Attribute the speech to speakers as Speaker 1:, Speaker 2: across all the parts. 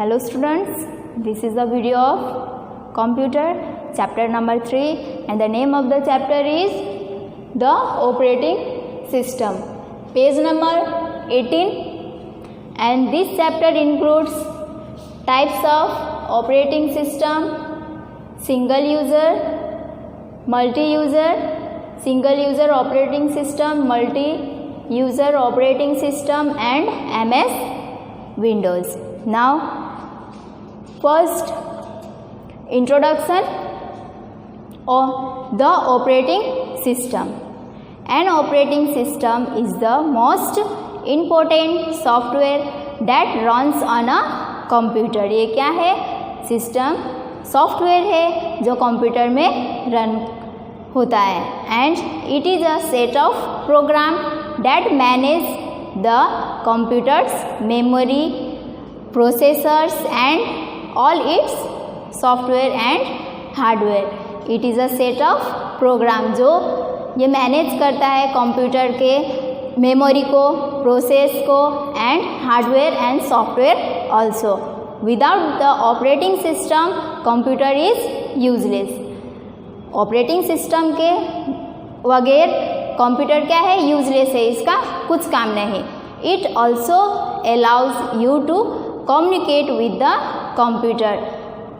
Speaker 1: Hello students, this is the video of computer chapter number 3 and the name of the chapter is the operating system. Page number 18 and this chapter includes types of operating system, single user, multi-user, single user operating system, multi-user operating system and MS Windows. Now first introduction of the operating system. An operating system is the most important software that runs on a computer. ये क्या है? System software है जो computer में run होता है and it is a set of program that manage the computer's memory, processors and all its software and hardware. It is a set of program जो ये मैनेज करता है कंप्यूटर के मेमोरी को, प्रोसेस को and hardware and software also. Without the operating system computer is useless. Operating system के बगैर computer क्या है? यूजलेस है, इसका कुछ काम नहीं. It also allows you to communicate with the computer.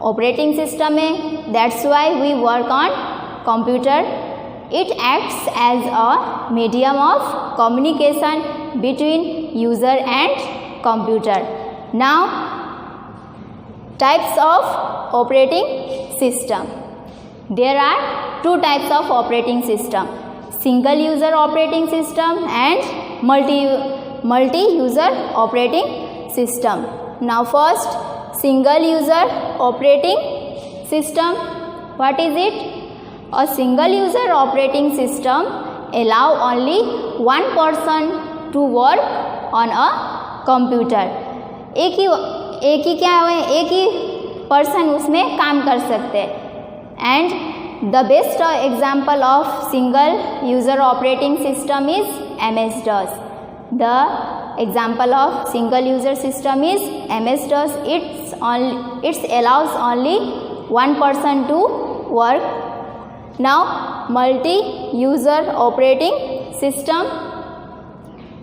Speaker 1: Operating system में that's why we work on computer. It acts as a medium of communication between user and computer. Now types of operating system. There are two types of operating system, single user operating system and multi-user operating system. Now first single user operating system. What is it? A single user operating system allow only one person to work on a computer. एक ही क्या है? एक ही person उसमें काम कर सकते हैं. And the best example of single user operating system is MS-DOS. The example of single user system is MS-DOS. It's allows only one person to work. Now multi user operating system.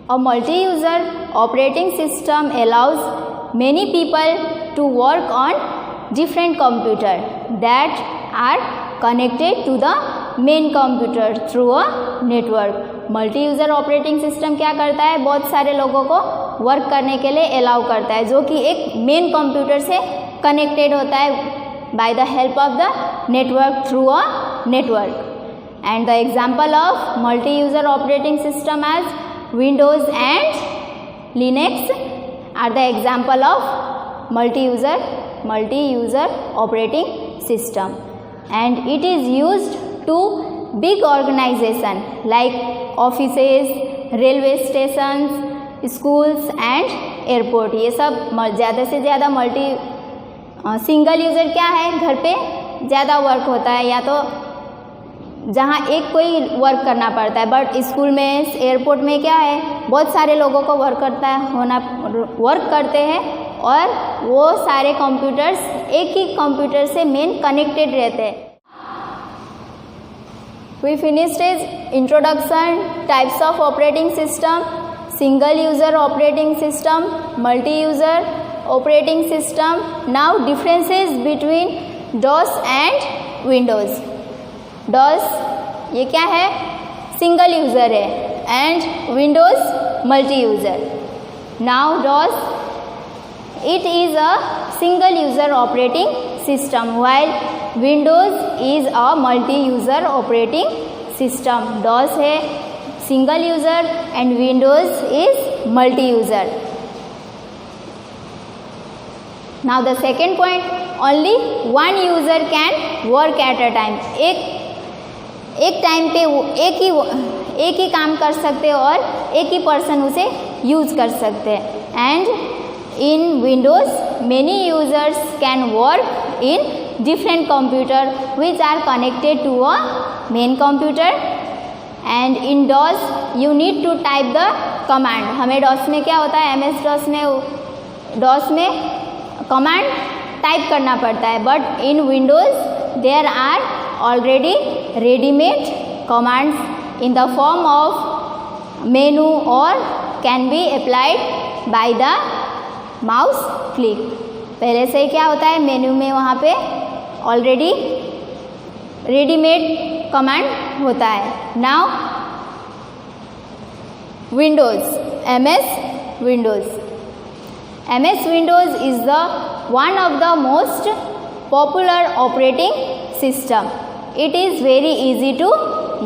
Speaker 1: A multi-user operating system allows many people to work on different computer that are connected to the main computer through a network. Multi user operating system क्या करता है? बहुत सारे लोगों को work करने के लिए अलाउ करता है जो कि एक मेन कंप्यूटर से कनेक्टेड होता है by the help of the network through a network. And the example of multi user operating system as Windows and Linux are the example of multi-user operating system, and it is used to big organization like offices, railway stations, schools and airport. ये सब ज़्यादा से ज़्यादा single user क्या है? घर पे ज़्यादा वर्क होता है या तो जहाँ एक कोई वर्क करना पड़ता है. बट स्कूल में, एयरपोर्ट में क्या है? बहुत सारे लोगों को वर्क करते हैं और वो सारे कंप्यूटर्स एक ही कंप्यूटर से मेन कनेक्टेड रहते हैं. We finished is introduction, types of operating system, single user operating system, multi user operating system. Now differences between DOS and Windows. DOS ये क्या है? सिंगल यूज़र है and Windows multi user. Now DOS it is a single user operating system while Windows is a multi user operating system. DOS है single user and Windows is multi user. Now the second point, only one user can work at a time. एक time पे एक ही काम कर सकते हैं और एक ही पर्सन उसे यूज़ कर सकते हैं. And in Windows many users can work in different computer which are connected to a main computer. And in DOS you need to type the command. हमें DOS में क्या होता है? MS-DOS में कमांड टाइप करना पड़ता है, but in Windows there are already readymade commands in the form of menu और can be applied by the mouse click. पहले से क्या होता है, मेन्यू में वहाँ पे ऑलरेडी रेडीमेड कमांड होता है। Now Windows, MS Windows is the one of the most popular operating system. It is very easy to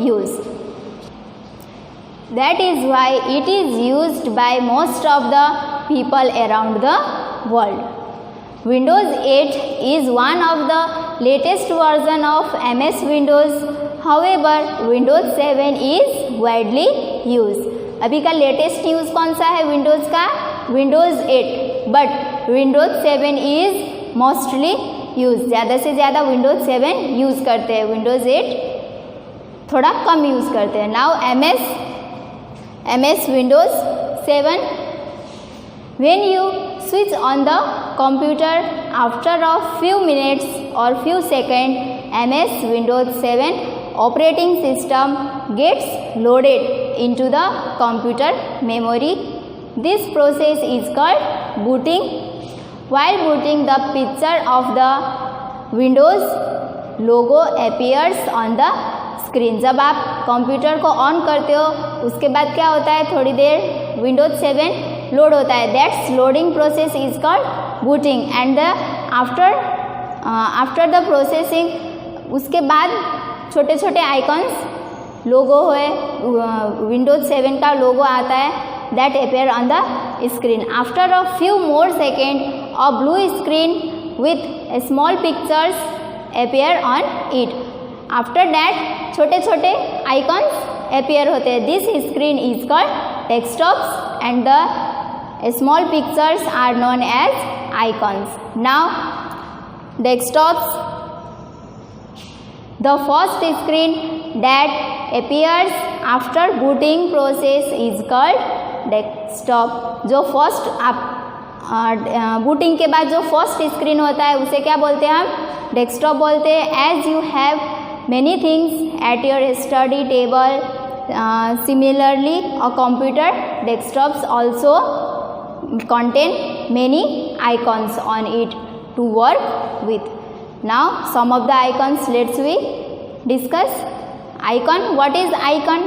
Speaker 1: use. That is why it is used by most of the people around the world. Windows 8 is one of the latest version of MS Windows. However, Windows 7 is widely used. अभी का latest news कौन सा है Windows का? Windows 8, but Windows 7 is mostly use. ज़्यादा से ज़्यादा Windows 7 use करते हैं, विंडोज़ 8 थोड़ा कम यूज़ करते हैं। Now MS Windows 7, when you switch on the computer after a few minutes or few seconds, MS Windows 7 operating system gets loaded into the computer memory. This process is called booting. While booting, the picture of the Windows logo appears on the screen. जब आप computer को on करते हो उसके बाद क्या होता है, थोड़ी देर Windows 7 लोड होता है। That's loading process is called booting. And after the processing, उसके बाद छोटे छोटे आइकॉन्स लोगो है, विंडोज 7 का लोगो आता है, that appear on the screen. After a few more second a blue screen with small pictures appear on it. After that छोटे छोटे आइकॉन्स अपेयर होते हैं। This screen is called desktops and the small pictures are known as icons. Now desktops, the first screen that appears after booting process is called desktop. जो first आप booting के बाद जो first screen होता है उसे क्या बोलते हैं हम? डेस्कटॉप बोलते हैं। As you have many things at your study table, similarly a computer desktops also contain many icons on it to work with. Now some of the icons let's we discuss. Icon, what is icon?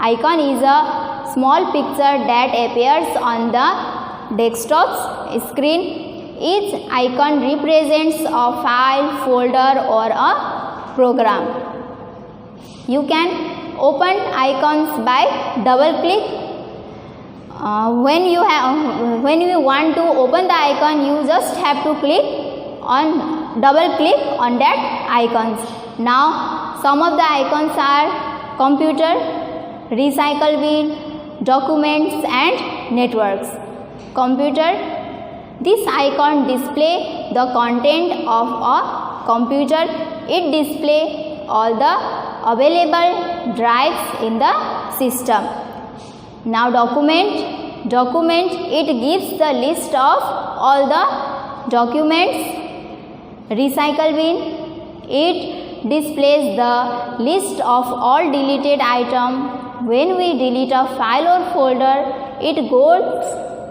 Speaker 1: Icon is a small picture that appears on the desktop's screen. Each icon represents a file, folder or a program. You can open icons by double click. When you want to open the icon, you just have to double click on that icons. Now some of the icons are computer, recycle bin, documents and networks. Computer, this icon display the content of a computer. It display all the available drives in the system. Now document, it gives the list of all the documents. Recycle bin, it displays the list of all deleted item. When we delete a file or folder, it goes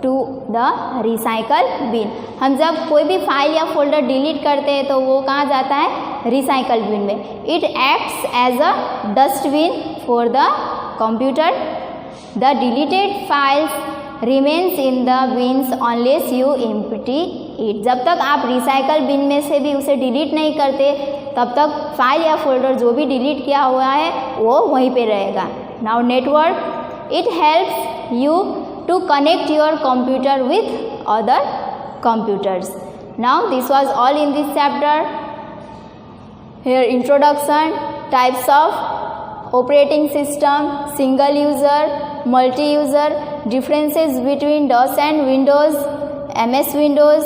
Speaker 1: to the recycle bin. हम जब कोई भी file या folder delete करते हैं तो वो कहाँ जाता है? रिसाइकल बिन में. It acts as a dustbin for the computer. The deleted files remains in the bins unless you empty it. जब तक आप रिसाइकल बिन में से भी उसे डिलीट नहीं करते तब तक फाइल या फोल्डर जो भी डिलीट किया हुआ है वो वहीं पे रहेगा. Now network, it helps you to connect your computer with other computers. Now this was all in this chapter. Here introduction, types of operating system, single user, multi-user, differences between DOS and Windows, MS Windows,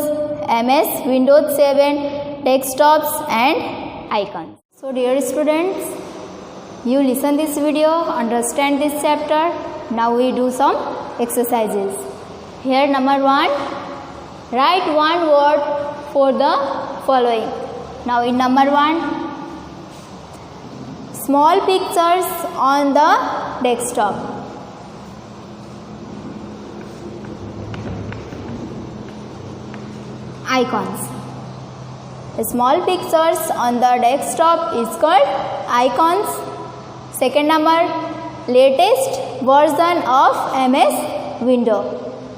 Speaker 1: MS Windows 7, desktops and icons. So dear students, you listen this video, understand this chapter. Now we do some exercises. Here number 1, Write one word for the following. Now in number 1, small pictures on the desktop. Icons. Small pictures on the desktop is called icons. Second number, latest version of MS Window.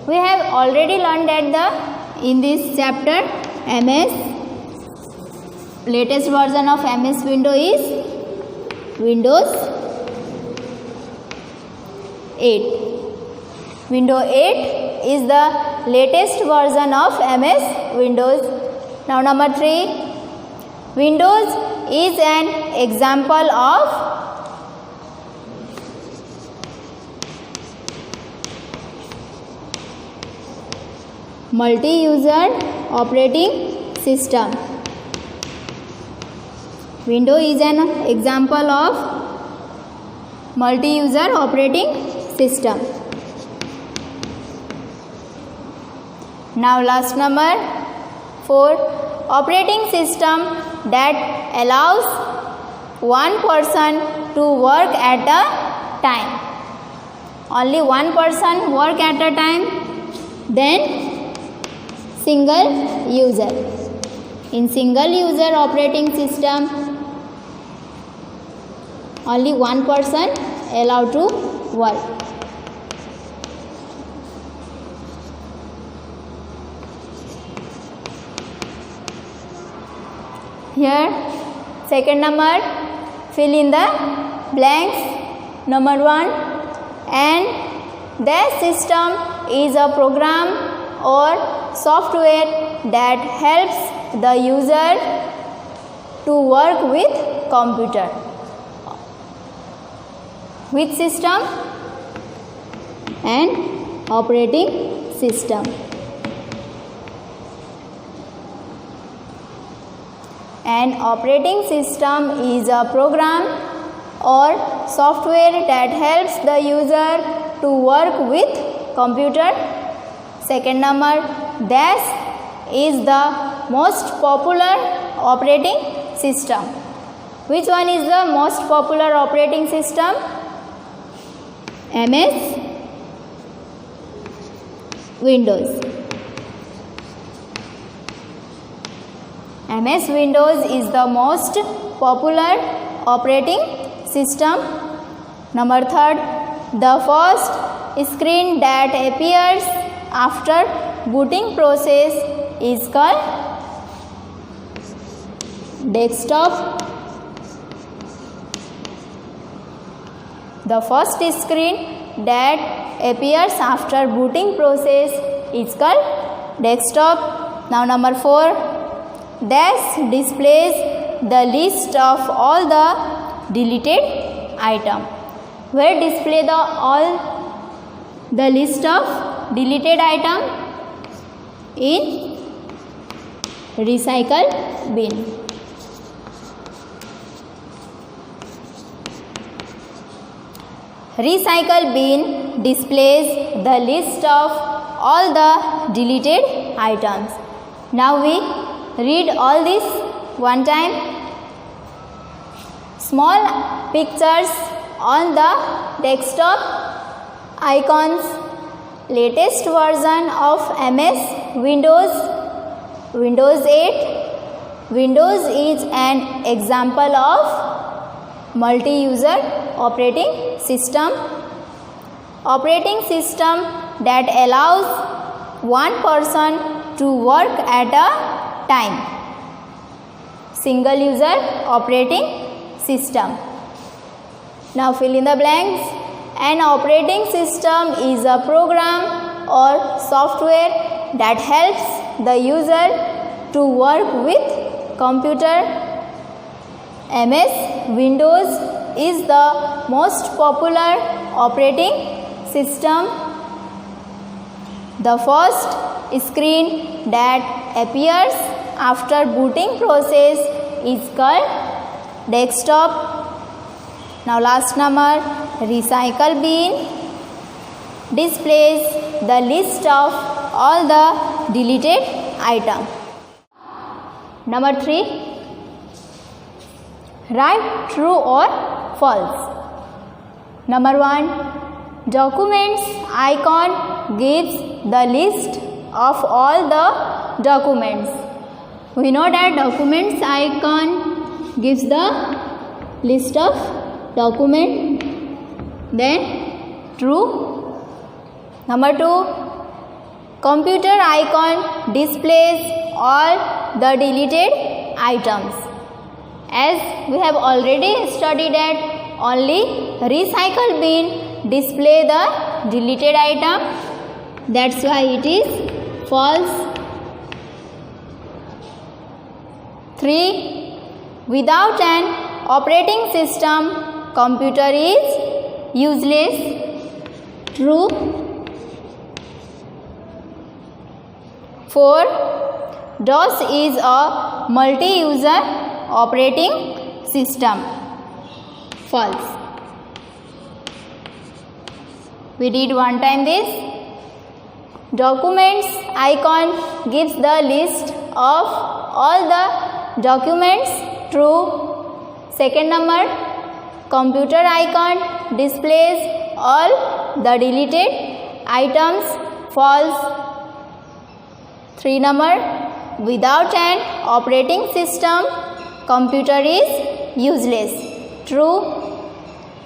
Speaker 1: We have already learned that in this chapter MS latest version of MS Window is Windows 8. Windows 8 is the latest version of MS Windows. Now number 3, Windows is an example of multi-user operating system. Windows is an example of multi-user operating system. Now last number 4, operating system that allows one person to work at a time. Only one person work at a time, then single user. In single user operating system, only one person allowed to work. Here, second number, fill in the blanks. Number 1, and the system is a program or software that helps the user to work with computer. Which system? And operating system. An operating system is a program or software that helps the user to work with computer. Second number, DOS is the most popular operating system. Which one is the most popular operating system? MS Windows. MS Windows is the most popular operating system. Number 3, the first screen that appears after booting process is called desktop. The first screen that appears after booting process is called desktop. Now number 4, DOS displays the list of all the deleted items. Where display the list of deleted item? In recycle bin. Recycle bin displays the list of all the deleted items. Now we read all this one time. Small pictures on the desktop, icons, latest version of MS Windows, Windows 8. Windows is an example of multi-user operating system. Operating system that allows one person to work at a time. Single user operating system. Now fill in the blanks. An operating system is a program or software that helps the user to work with computer. MS Windows is the most popular operating system. The first screen that appears after booting process is called desktop. Now last number, recycle bin displays the list of all the deleted item. Number 3, write true or false. Number 1, documents icon gives the list of all the documents. We know that documents icon gives the list of document, then true. Number 2, computer icon displays all the deleted items. As we have already studied that only recycle bin display the deleted item, that's why it is false. 3, without an operating system, computer is useless. True. 4, DOS is a multi-user operating system. False. We read one time this. Documents icon gives the list of all the documents. True. Second number, computer icon displays all the deleted items. False. 3 number, without an operating system, computer is useless. True.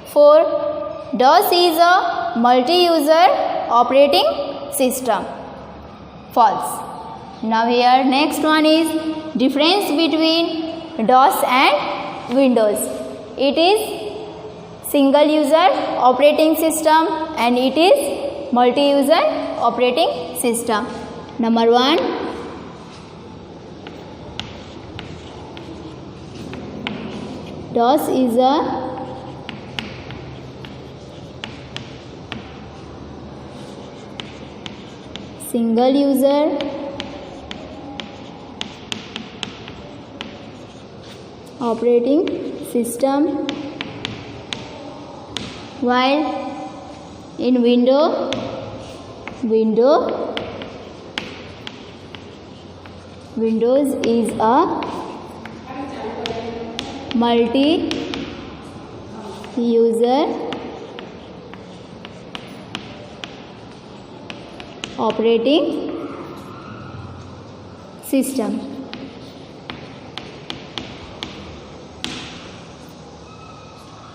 Speaker 1: 4, DOS is a multi-user operating system. False. Now here next one is difference between DOS and Windows. It is single user operating system and it is multi-user operating system. Number 1, DOS is a single user operating system, while in Windows is a multi-user operating system.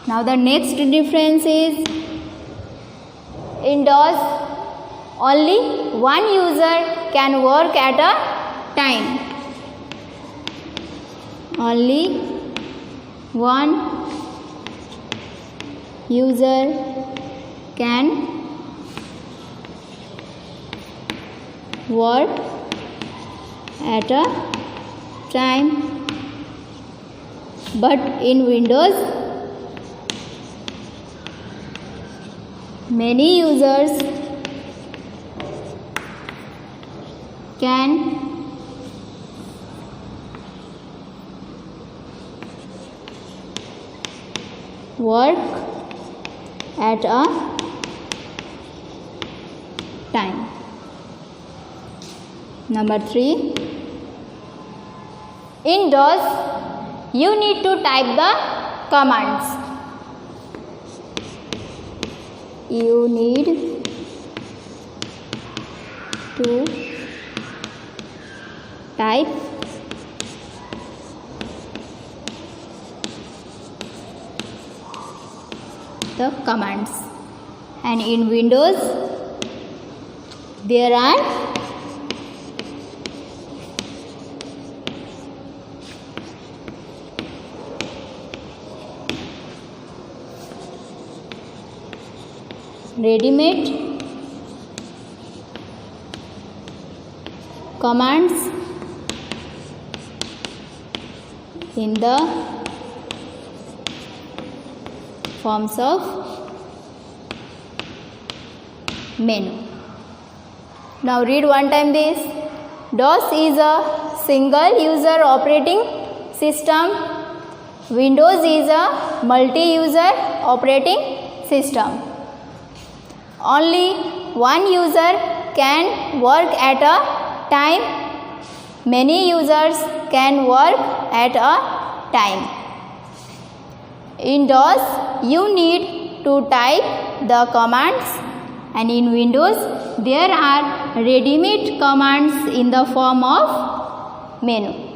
Speaker 1: Now the next difference is in DOS only one user can work at a time. Only one user can work at a time, but in Windows many users can work at a time. Number 3, in DOS you need to type the commands. You need to type the commands, and in Windows there are ready-made commands in the forms of menu. Now read one time this. DOS is a single user operating system. Windows is a multi-user operating system. Only one user can work at a time. Many users can work at a time. In DOS, you need to type the commands, and in Windows, there are ready-made commands in the form of menu.